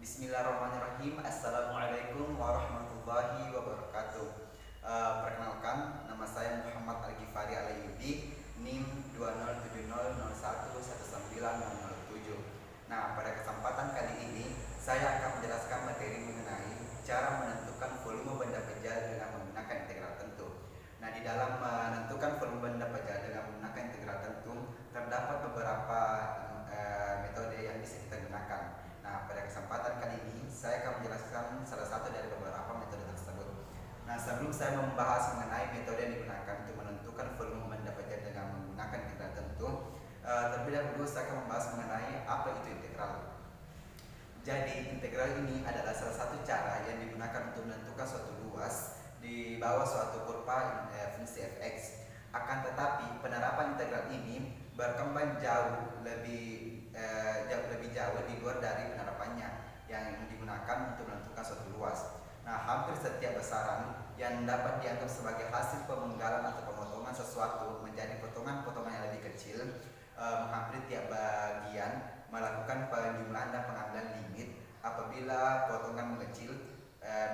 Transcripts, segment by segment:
Bismillahirrahmanirrahim. Assalamualaikum warahmatullahi wabarakatuh. Perkenalkan, nama saya Muhammad Al-Ghifari Al-Ayyubi, NIM 207001190007. Nah, pada kesempatan kali ini saya akan menjelaskan materi mengenai cara menentukan volume benda pejal dengan menggunakan integral tentu. Nah, di dalam menentukan volume benda pejal dengan menggunakan integral tentu terdapat beberapa metode yang bisa kita gunakan. Nah, pada kesempatan kali ini saya akan menjelaskan salah satu dari beberapa metode tersebut. Nah, sebelum saya membahas mengenai metode yang digunakan untuk menentukan volume benda pejal dengan menggunakan integral tentu, terlebih dahulu saya akan membahas mengenai apa itu integral. Jadi, integral ini adalah salah satu cara yang digunakan untuk menentukan suatu luas di bawah suatu kurva fungsi fx. Akan tetapi, penerapan integral ini berkembang jauh lebih jauh di luar dari penerapannya yang digunakan untuk menentukan suatu luas. Nah, hampir setiap besaran yang dapat dianggap sebagai hasil pemenggalan atau pemotongan sesuatu menjadi potongan-potongan yang lebih kecil, menghampiri tiap bagian, melakukan penjumlahan dan pengambilan limit. Apabila potongan mengecil,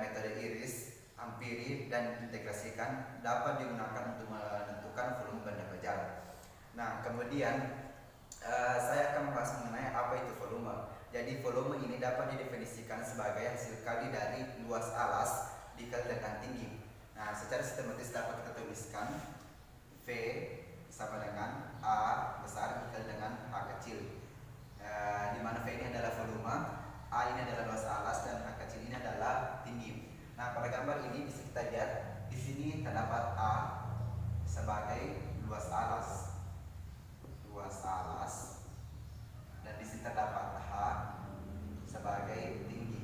metode iris, ampiri, dan integrasikan dapat digunakan untuk menentukan volume benda pejal. Nah, kemudian saya akan membahas mengenai apa itu volume. Jadi, volume ini dapat didefinisikan sebagai hasil kali dari luas alas dikali dengan tinggi. Nah, secara sistematis dapat kita tuliskan V sama dengan A besar dikali dengan A kecil. Di mana V ini adalah volume, A ini adalah luas alas, dan A kecil ini adalah tinggi. Nah, pada gambar ini bisa kita lihat di sini terdapat A sebagai luas alas, dan di sini terdapat H sebagai tinggi.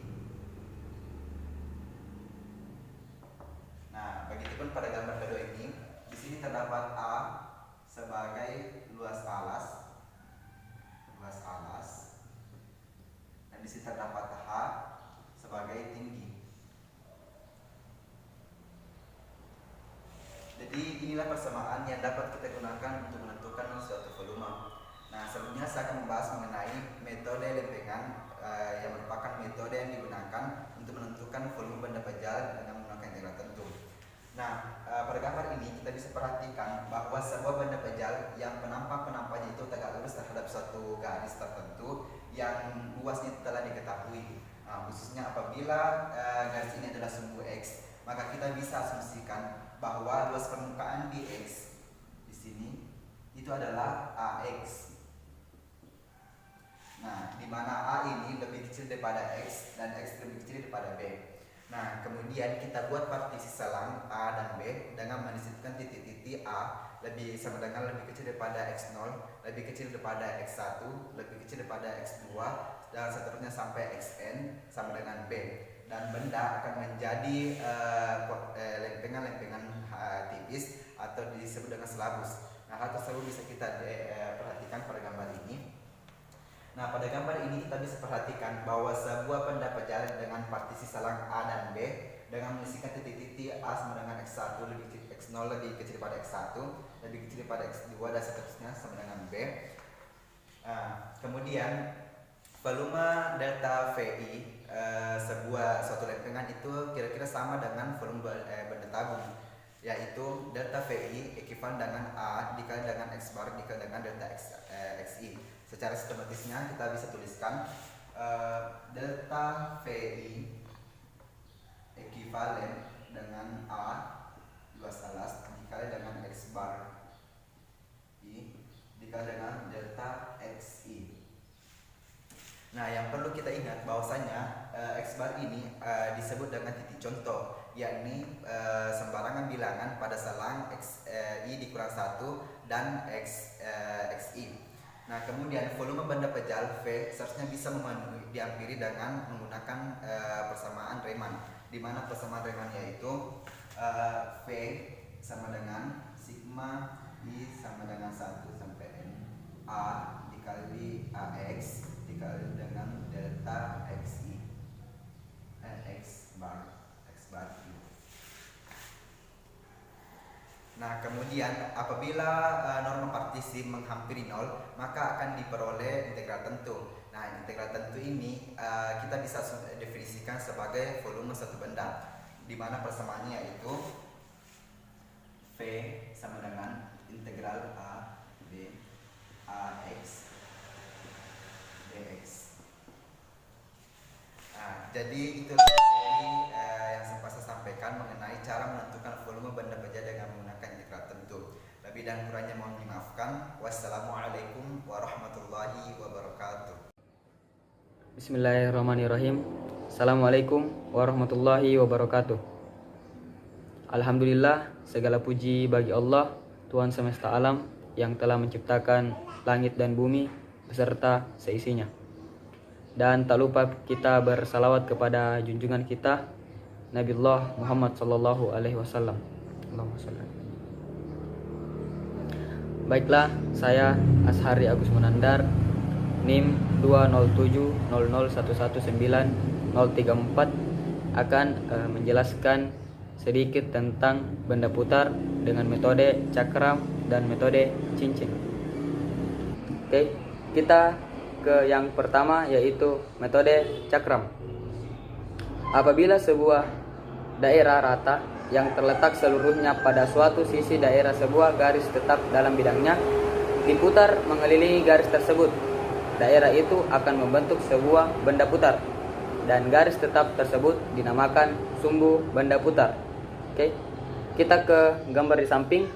Nah, begitupun pada gambar kedua ini, di sini terdapat A sebagai luas alas, dan di sini terdapat H sebagai tinggi. Jadi, inilah persamaan yang dapat kita gunakan untuk menentukan suatu volume. Nah, sebelumnya saya akan membahas mengenai metode lempengan yang merupakan metode yang digunakan untuk menentukan volume benda pejal dengan menggunakan integral tentu. Nah, pada gambar ini kita bisa perhatikan bahwa sebuah benda pejal yang penampaknya itu tegak lurus terhadap suatu garis tertentu yang luasnya telah diketahui. Nah, khususnya apabila garis ini adalah sumbu X, maka kita bisa asumsikan bahwa luas permukaan di X di sini itu adalah AX. Nah, di mana A ini lebih kecil daripada X dan X lebih kecil daripada B. Nah, kemudian kita buat partisi selang A dan B dengan menisibkan titik-titik A sama dengan lebih kecil daripada X0, lebih kecil daripada X1, lebih kecil daripada X2, dan seterusnya sampai Xn sama dengan B. Dan benda akan menjadi lempengan-lempengan tipis atau disebut dengan silabus. Nah, hal tersebut bisa kita perhatikan pada gambar ini. Nah, pada gambar ini kita bisa perhatikan bahwa sebuah benda pejal dengan partisi selang A dan B dengan mengisikan titik-titik A sama dengan X1, lebih kecil X0 lebih kecil daripada X1, lebih kecil daripada X2, dan seterusnya sama dengan B. Kemudian volume delta VI suatu lempengan itu kira-kira sama dengan volume benda tabung, yaitu delta VI ekuivalen dengan A dikali dengan X bar dikali dengan delta XI. Secara sistematisnya kita bisa tuliskan delta VI ekuivalen dengan A luas alas dikali dengan X bar I dikali dengan delta XI. Nah, yang perlu kita ingat bahwasanya X bar ini disebut dengan titik contoh, yakni sembarangan bilangan pada selang I dikurang 1 dan XI. Nah, kemudian volume benda pejal V seharusnya bisa diampiri dengan menggunakan persamaan Riemann, di mana persamaan Riemann yaitu V sama dengan sigma I sama dengan 1 sampai N A dikali AX dikali dengan delta XI X bar I. Nah, kemudian apabila norma partisi menghampiri nol, maka akan diperoleh integral tentu. Nah, integral tentu ini kita bisa definisikan sebagai volume satu benda, di mana persamaannya yaitu V sama dengan integral A B AX dx. Nah, jadi itulah yang sempat saya sampaikan mengenai cara menentukan volume benda benda dengan menggunakan integral tentu. Lebih dan kurangnya mohon dimaafkan. Wassalamualaikum warahmatullahi wabarakatuh. Bismillahirrahmanirrahim. Assalamualaikum warahmatullahi wabarakatuh. Alhamdulillah, segala puji bagi Allah, Tuhan semesta alam, yang telah menciptakan langit dan bumi beserta seisinya. Dan tak lupa kita bersalawat kepada junjungan kita Nabiullah Muhammad sallallahu alaihi wasallam. Allahumma shalli. Baiklah, saya Ashari Agus Munandar, NIM 20700119034, akan menjelaskan sedikit tentang benda putar dengan metode cakram dan metode cincin. Oke, kita ke yang pertama, yaitu metode cakram. Apabila sebuah daerah rata yang terletak seluruhnya pada suatu sisi daerah sebuah garis tetap dalam bidangnya diputar mengelilingi garis tersebut, daerah itu akan membentuk sebuah benda putar dan garis tetap tersebut dinamakan sumbu benda putar. Oke, kita ke gambar di samping.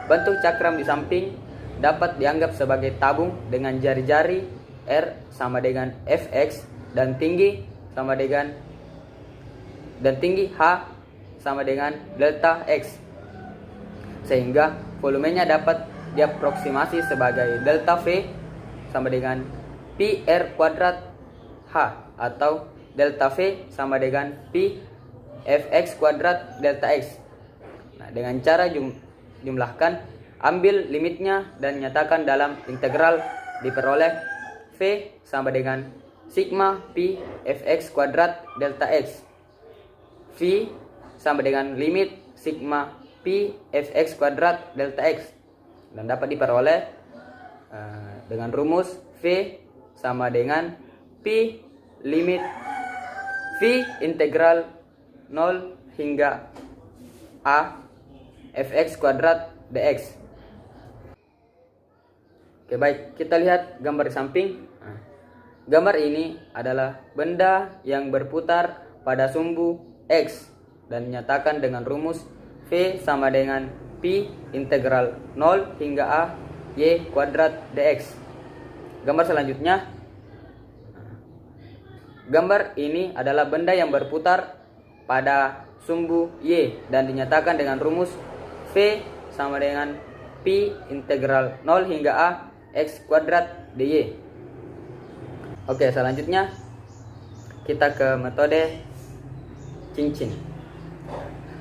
Bentuk cakram di samping dapat dianggap sebagai tabung dengan jari-jari R sama dengan Fx dan tinggi H sama dengan delta X, sehingga volumenya dapat diaproksimasi sebagai delta V sama dengan pi R kuadrat H, atau delta V sama dengan pi Fx kuadrat delta X. Nah, dengan cara jumlahkan, ambil limitnya dan nyatakan dalam integral, diperoleh V sama dengan sigma pi Fx kuadrat delta X. V sama dengan limit sigma pi Fx kuadrat delta X, dan dapat diperoleh dengan rumus V sama dengan pi limit V integral 0 hingga A Fx kuadrat dx. Oke, baik, kita lihat gambar di samping. Nah, gambar ini adalah benda yang berputar pada sumbu X dan dinyatakan dengan rumus V sama dengan pi integral 0 hingga A Y kuadrat dx. Gambar selanjutnya, gambar ini adalah benda yang berputar pada sumbu Y dan dinyatakan dengan rumus V sama dengan pi integral 0 hingga A X kuadrat dy. Oke, selanjutnya kita ke metode cincin.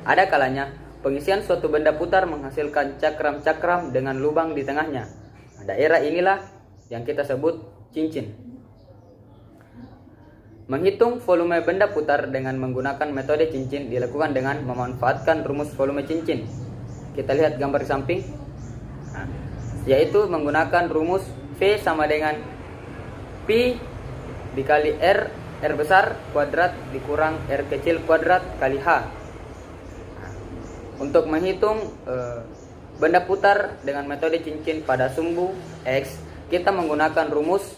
Ada kalanya pengisian suatu benda putar menghasilkan cakram-cakram dengan lubang di tengahnya. Nah, daerah inilah yang kita sebut cincin. Menghitung volume benda putar dengan menggunakan metode cincin dilakukan dengan memanfaatkan rumus volume cincin. Kita lihat gambar di samping. Nah, yaitu menggunakan rumus V sama dengan pi dikali R besar kuadrat dikurang R kecil kuadrat kali H. Nah, untuk menghitung benda putar dengan metode cincin pada sumbu X, kita menggunakan rumus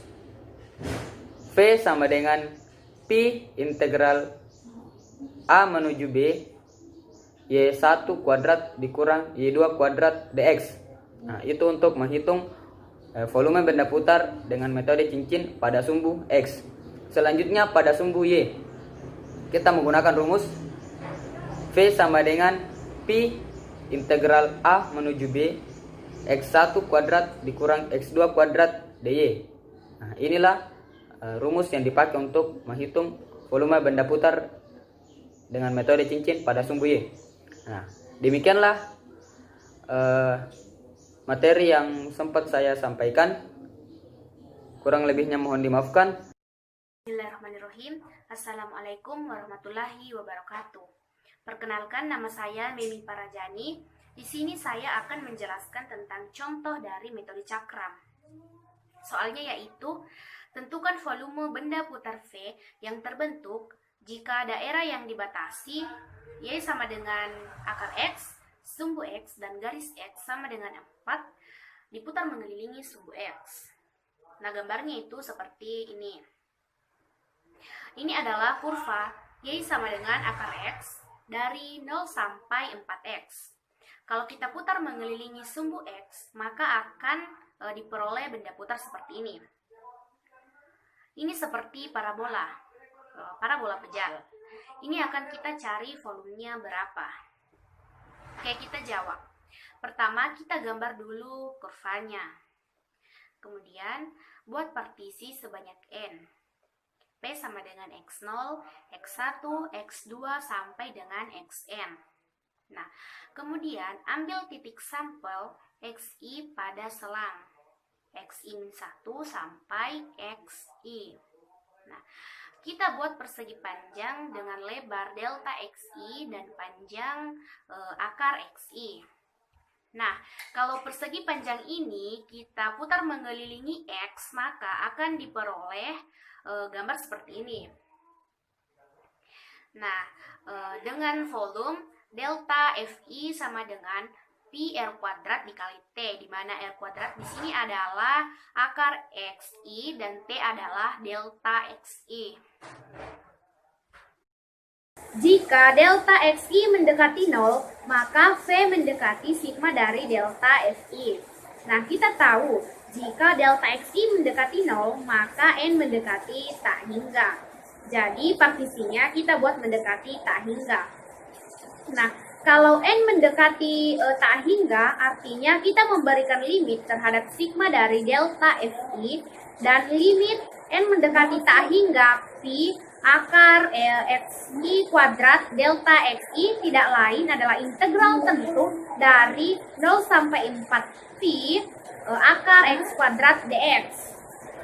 V sama dengan pi integral A menuju B Y1 kuadrat dikurang Y2 kuadrat dx. Nah, itu untuk menghitung volume benda putar dengan metode cincin pada sumbu X. Selanjutnya pada sumbu Y, kita menggunakan rumus V sama dengan pi integral A menuju B X1 kuadrat dikurang X2 kuadrat dy. Nah, inilah rumus yang dipakai untuk menghitung volume benda putar dengan metode cincin pada sumbu Y. Nah, demikianlah materi yang sempat saya sampaikan. Kurang lebihnya mohon dimaafkan. Bismillahirrahmanirrahim. Assalamualaikum warahmatullahi wabarakatuh. Perkenalkan, nama saya Mimi Parajani Di sini saya akan menjelaskan tentang contoh dari metode cakram. Soalnya yaitu, tentukan volume benda putar V yang terbentuk jika daerah yang dibatasi Y sama dengan akar X, sumbu X, dan garis X sama dengan 4 diputar mengelilingi sumbu X. Nah, gambarnya itu seperti ini. Ini adalah kurva Y sama dengan akar X dari 0 sampai 4X. Kalau kita putar mengelilingi sumbu X, maka akan diperoleh benda putar seperti ini. Ini seperti parabola pejal. Ini akan kita cari volumenya berapa. Oke, kita jawab. Pertama, kita gambar dulu kurvanya. Kemudian, buat partisi sebanyak N. P sama dengan X0, X1, X2, sampai dengan Xn. Nah, kemudian ambil titik sampel XI pada selang XI-1 sampai XI. Nah, kita buat persegi panjang dengan lebar delta XI dan panjang akar XI. Nah, kalau persegi panjang ini kita putar mengelilingi X, maka akan diperoleh gambar seperti ini. Nah, dengan volume delta Fi sama dengan Pi R kuadrat dikali T, di mana R kuadrat di sini adalah akar Xi dan T adalah delta Xi. Jika delta Xi mendekati 0, maka V mendekati sigma dari delta Fi. Nah, kita tahu jika delta Xi mendekati 0, maka N mendekati tak hingga. Jadi partisinya kita buat mendekati tak hingga. Nah, kalau N mendekati tak hingga, artinya kita memberikan limit terhadap sigma dari delta Fi, dan limit N mendekati tak hingga Pi akar Xi kuadrat delta Xi tidak lain adalah integral tentu dari 0 sampai 4 Pi akar X kuadrat dx.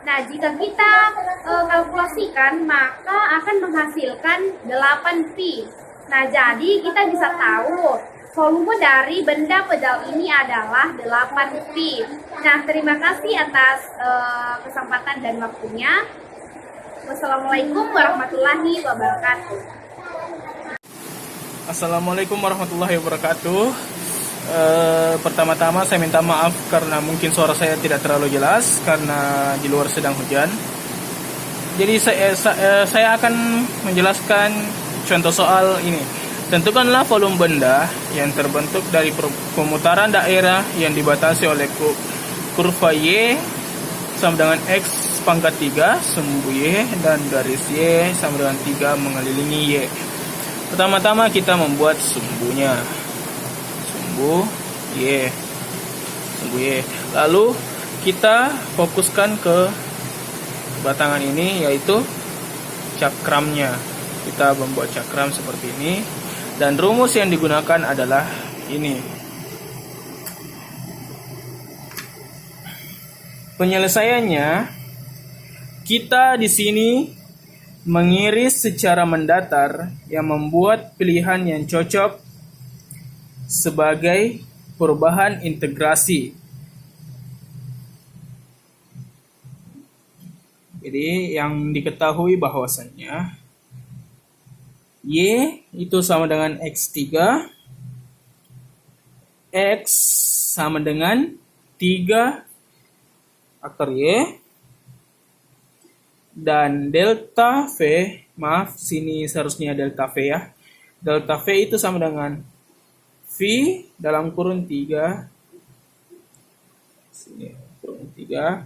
Nah, jika kita kalkulasikan, maka akan menghasilkan 8 Pi. Nah, jadi kita bisa tahu volume dari benda pejal ini adalah 8 Pi. Nah, terima kasih atas kesempatan dan waktunya. Wassalamualaikum warahmatullahi wabarakatuh. Assalamualaikum warahmatullahi wabarakatuh. Pertama-tama saya minta maaf karena mungkin suara saya tidak terlalu jelas karena di luar sedang hujan. Jadi saya akan menjelaskan contoh soal ini. Tentukanlah volume benda yang terbentuk dari pemutaran daerah yang dibatasi oleh kurva Y sama dengan X pangkat 3 sumbu Y dan garis Y sama dengan 3 mengelilingi Y. Pertama-tama kita membuat sumbunya. Sumbu Y. Lalu kita fokuskan ke batangan ini, yaitu cakramnya. Kita membuat cakram seperti ini, dan rumus yang digunakan adalah ini. Penyelesaiannya, kita di sini mengiris secara mendatar yang membuat pilihan yang cocok sebagai perubahan integrasi. Jadi yang diketahui bahwasannya Y itu sama dengan X3, X sama dengan 3 akar Y, dan delta V, maaf sini seharusnya delta V ya. Delta V itu sama dengan V dalam kurun 3, sini kurun 3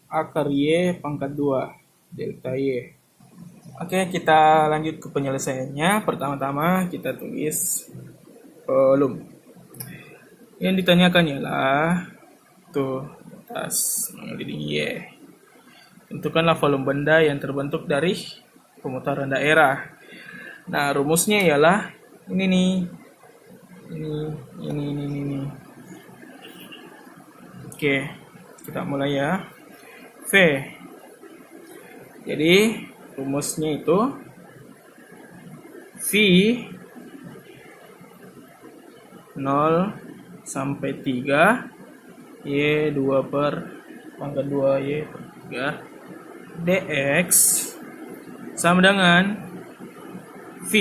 akar Y pangkat 2 delta Y. Oke, kita lanjut ke penyelesaiannya. Pertama-tama kita tulis volume. Yang ditanyakan ialah tuh atas mengelilingi Y. Tentukanlah volume benda yang terbentuk dari pemutaran daerah. Nah, rumusnya ialah ini nih. Ini. Oke, kita mulai ya. V. Jadi rumusnya itu V 0 sampai 3 Y 2 per pangkat 2 Y per 3 dx sama dengan V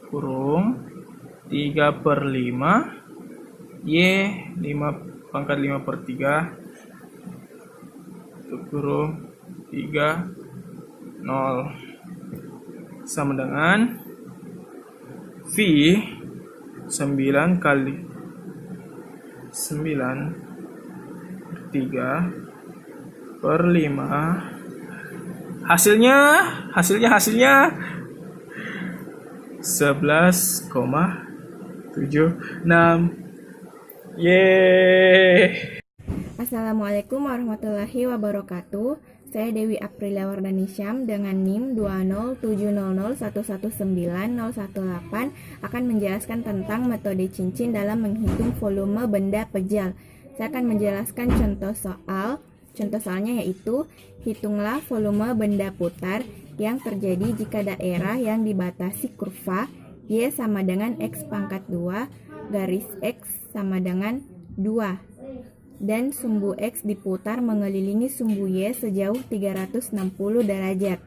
kurung 3 per 5 Y 5 pangkat 5 per 3 kurung 3 0 sama dengan V 9 kali 9 per 3 per 5 hasilnya 11,76 Yeay. Assalamualaikum warahmatullahi wabarakatuh. Saya Dewi Aprilia Wardanisyam dengan NIM 20700119018 akan menjelaskan tentang metode cincin dalam menghitung volume benda pejal. Saya akan menjelaskan contoh soal. Contoh soalnya yaitu, hitunglah volume benda putar yang terjadi jika daerah yang dibatasi kurva Y sama dengan X pangkat 2 garis X sama dengan 2 dan sumbu X diputar mengelilingi sumbu Y sejauh 360 derajat.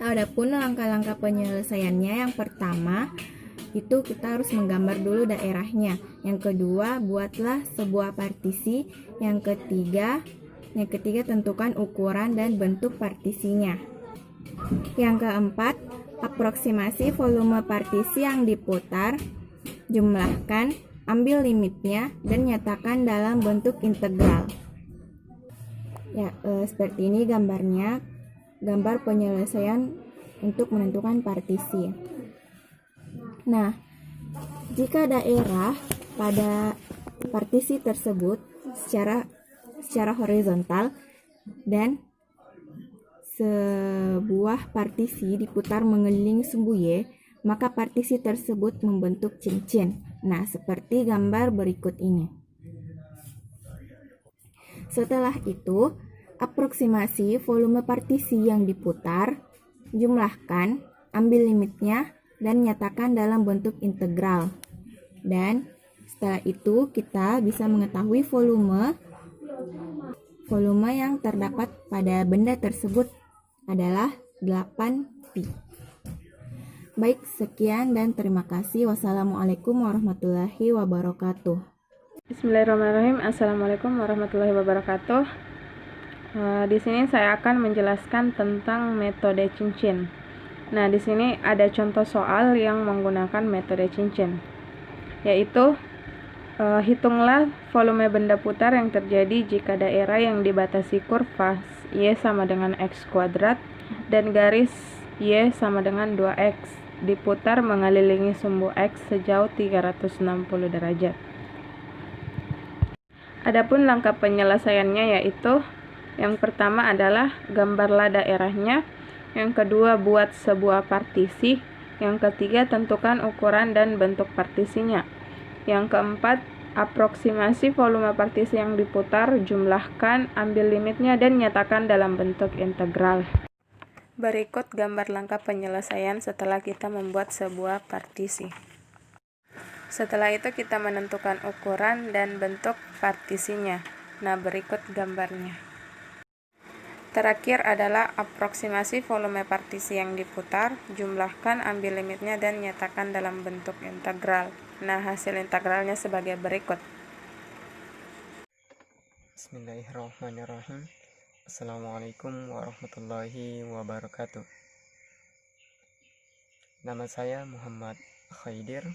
Adapun langkah-langkah penyelesaiannya, yang pertama itu kita harus menggambar dulu daerahnya. Yang kedua, buatlah sebuah partisi. Yang ketiga tentukan ukuran dan bentuk partisinya. Yang keempat, aproksimasi volume partisi yang diputar, jumlahkan, ambil limitnya, dan nyatakan dalam bentuk integral. Seperti ini gambarnya, gambar penyelesaian untuk menentukan partisi. Nah, jika daerah pada partisi tersebut secara horizontal dan sebuah partisi diputar mengelilingi sumbu Y, maka partisi tersebut membentuk cincin. Nah, seperti gambar berikut ini. Setelah itu, aproksimasi volume partisi yang diputar, jumlahkan, ambil limitnya, dan nyatakan dalam bentuk integral. Dan setelah itu kita bisa mengetahui volume yang terdapat pada benda tersebut adalah 8pi. Baik, sekian dan terima kasih. Wassalamualaikum warahmatullahi wabarakatuh. Bismillahirrahmanirrahim. Assalamualaikum warahmatullahi wabarakatuh. Di sini saya akan menjelaskan tentang metode cincin. Nah, di sini ada contoh soal yang menggunakan metode cincin, yaitu hitunglah volume benda putar yang terjadi jika daerah yang dibatasi kurva Y sama dengan X kuadrat dan garis Y sama dengan 2X diputar mengelilingi sumbu X sejauh 360 derajat. Adapun langkah penyelesaiannya yaitu, yang pertama adalah gambarlah daerahnya, yang kedua buat sebuah partisi, yang ketiga tentukan ukuran dan bentuk partisinya, yang keempat aproksimasi volume partisi yang diputar, jumlahkan, ambil limitnya, dan nyatakan dalam bentuk integral. Berikut gambar langkah penyelesaian setelah kita membuat sebuah partisi. Setelah itu kita menentukan ukuran dan bentuk partisinya. Nah, berikut gambarnya. Terakhir adalah aproksimasi volume partisi yang diputar, jumlahkan, ambil limitnya, dan nyatakan dalam bentuk integral. Nah, hasil integralnya sebagai berikut. Bismillahirrahmanirrahim. Assalamualaikum warahmatullahi wabarakatuh. Nama saya Muhammad Khaidir,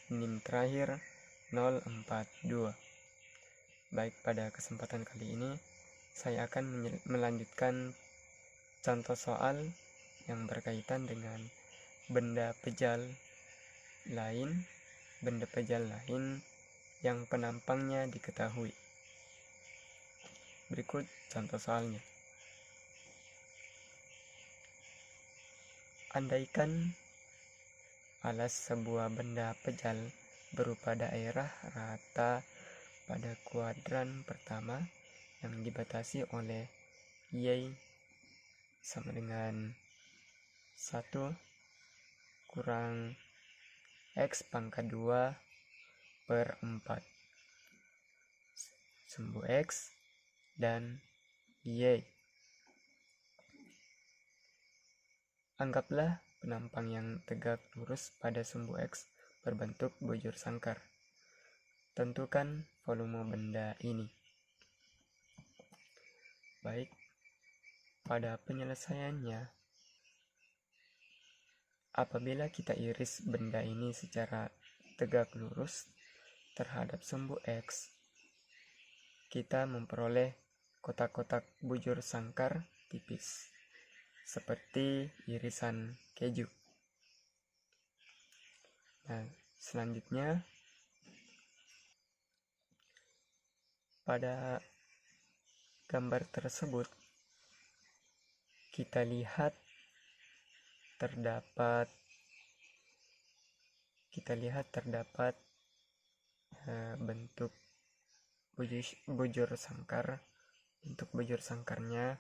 NIM terakhir 042. Baik, pada kesempatan kali ini saya akan melanjutkan contoh soal yang berkaitan dengan benda pejal lain yang penampangnya diketahui. Berikut contoh soalnya. Andaikan alas sebuah benda pejal berupa daerah rata pada kuadran pertama yang dibatasi oleh Y sama dengan 1 kurang X pangkat 2 per 4 sumbu X dan Y. Anggaplah penampang yang tegak lurus pada sumbu X berbentuk bujur sangkar. Tentukan volume benda ini. Baik, pada penyelesaiannya, apabila kita iris benda ini secara tegak lurus terhadap sumbu X, kita memperoleh kotak-kotak bujur sangkar tipis, seperti irisan keju. Nah, selanjutnya pada gambar tersebut kita lihat terdapat bentuk bujur sangkar. Bentuk bujur sangkarnya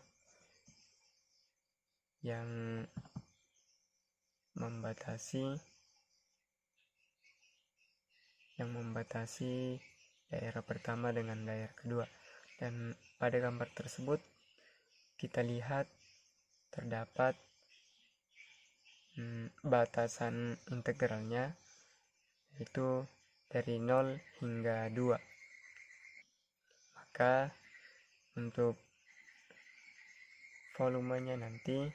yang membatasi daerah pertama dengan daerah kedua. Dan pada gambar tersebut kita lihat terdapat batasan integralnya, yaitu dari 0 hingga 2. Maka untuk volumenya nanti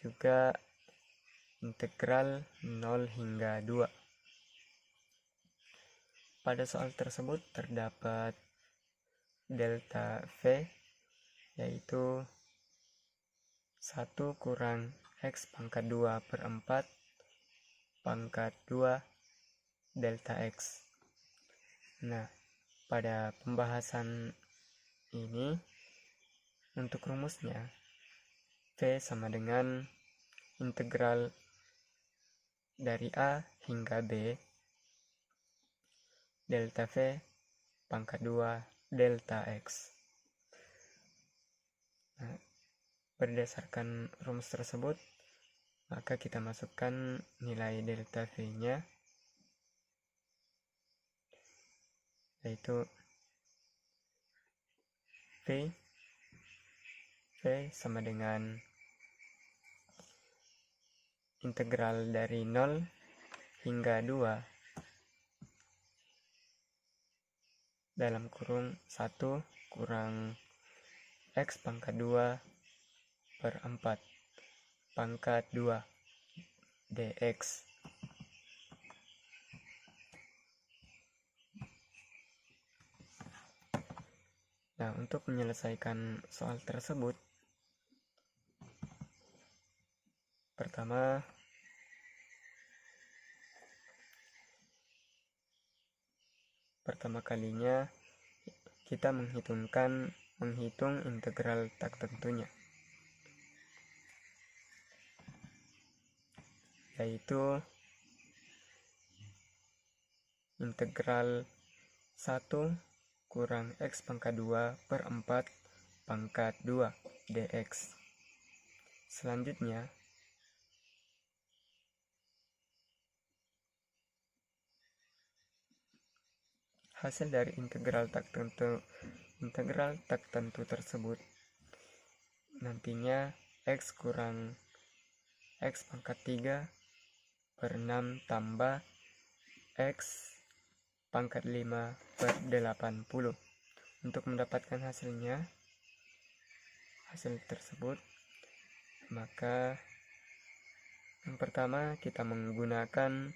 juga integral 0 hingga 2. Pada soal tersebut terdapat delta V, yaitu 1 kurang X pangkat 2 per 4 pangkat 2 delta X. Nah, pada pembahasan ini untuk rumusnya V sama dengan integral dari A hingga B delta V pangkat 2 delta X. Nah, berdasarkan rumus tersebut, maka kita masukkan nilai delta V-nya, yaitu V sama dengan integral dari 0 hingga 2 dalam kurung 1 kurang X pangkat 2 per 4 pangkat 2 dx. Nah, untuk menyelesaikan soal tersebut, pertama kalinya kita menghitung integral tak tentunya, yaitu integral 1 kurang X pangkat 2 per 4 pangkat 2 dx. Selanjutnya, hasil dari integral tak tentu tersebut nantinya X kurang X pangkat 3 per 6 tambah X pangkat 5 per 80. Untuk mendapatkan hasil tersebut, maka yang pertama kita menggunakan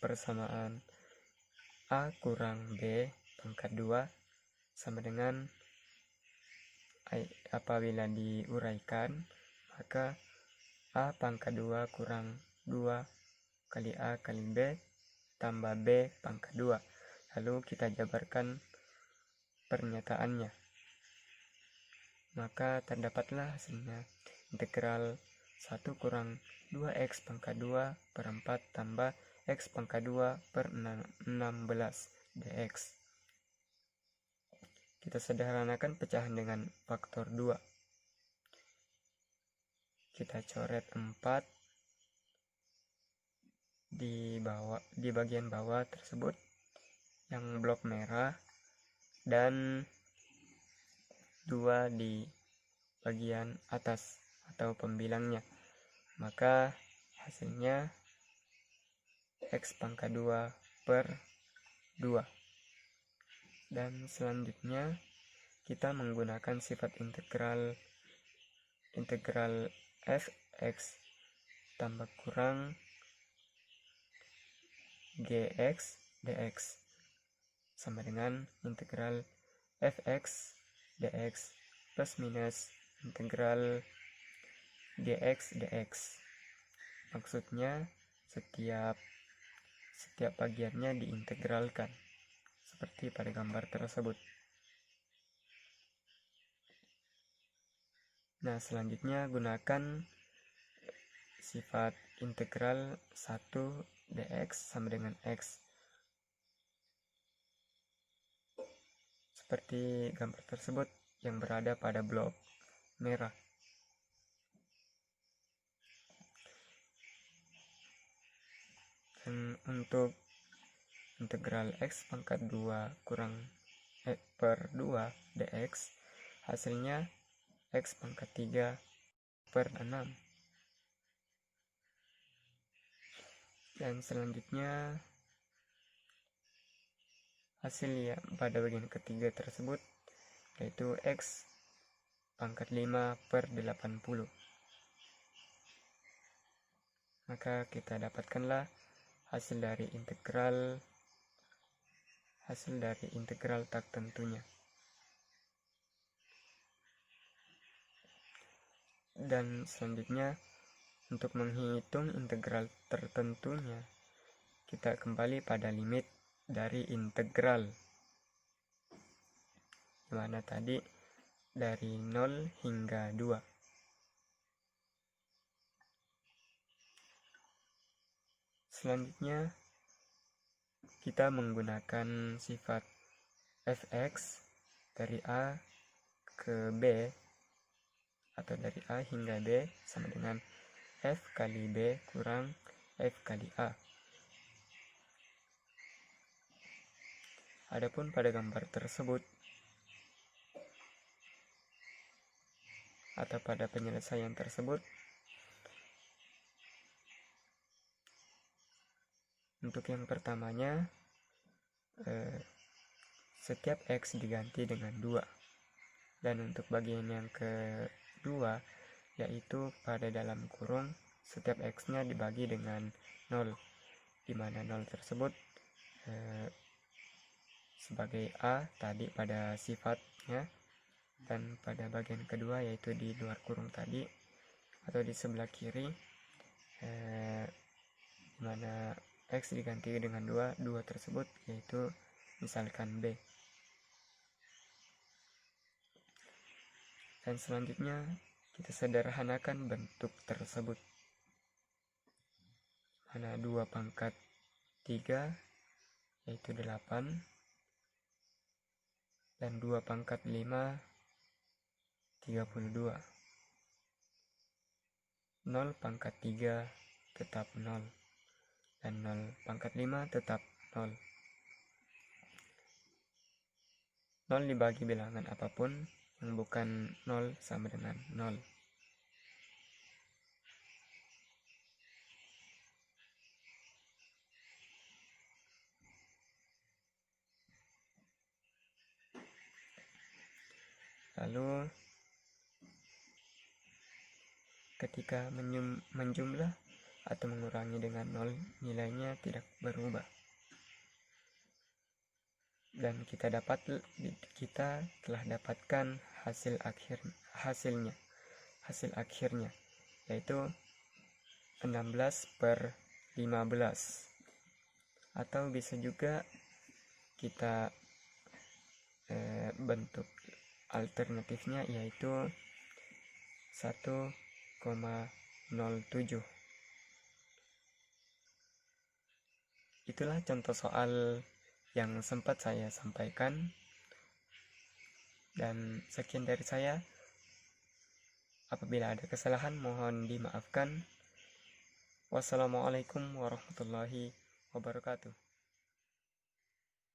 persamaan A kurang B pangkat 2 sama dengan, apabila diuraikan, maka A pangkat 2 kurang 2 kali A kali B tambah B pangkat 2. Lalu kita jabarkan pernyataannya. Maka terdapatlah hasilnya integral 1 kurang 2x pangkat 2 per 4 tambah x pangkat 2 per 16 dx. Kita sederhanakan pecahan dengan faktor 2. Kita coret 4 di bagian bawah tersebut yang blok merah, dan 2 di bagian atas atau pembilangnya. Maka hasilnya X pangkat 2 per 2. Dan selanjutnya kita menggunakan sifat integral fx tambah kurang gx dx sama dengan integral fx dx plus minus integral gx dx. Maksudnya setiap bagiannya diintegralkan seperti pada gambar tersebut. Nah, selanjutnya gunakan sifat integral 1 dx sama dengan x. Seperti gambar tersebut yang berada pada blok merah. Dan untuk integral x pangkat 2 kurang per 2 dx, hasilnya x pangkat 3 per 6. Dan selanjutnya hasil yang pada bagian ketiga tersebut yaitu x pangkat 5 per 80. Maka kita dapatkanlah hasil dari integral tak tentunya. Dan selanjutnya untuk menghitung integral tertentunya, kita kembali pada limit dari integral, dimana tadi dari 0 hingga 2. Selanjutnya kita menggunakan sifat fx dari a ke b atau dari a hingga b sama dengan f kali b kurang f kali a. Adapun pada gambar tersebut atau pada penyelesaian tersebut, untuk yang pertamanya setiap x diganti dengan 2, dan untuk bagian yang kedua yaitu pada dalam kurung setiap x-nya dibagi dengan 0, di mana 0 tersebut sebagai a tadi pada sifatnya, dan pada bagian kedua yaitu di luar kurung tadi atau di sebelah kiri di mana x diganti dengan 2 tersebut yaitu misalkan b. Dan selanjutnya kita sederhanakan bentuk tersebut, mana 2 pangkat 3 yaitu 8, dan 2 pangkat 5 32. 0 pangkat 3 tetap 0, dan 0 pangkat 5 tetap 0. 0 dibagi bilangan apapun yang bukan 0 sama dengan 0. Lalu ketika menjumlah atau mengurangi dengan 0, nilainya tidak berubah. Dan kita telah dapatkan hasil akhirnya yaitu 16/15, atau bisa juga kita bentuk alternatifnya yaitu 1,07. Itulah contoh soal yang sempat saya sampaikan. Dan sekian dari saya. Apabila ada kesalahan mohon dimaafkan. Wassalamualaikum warahmatullahi wabarakatuh.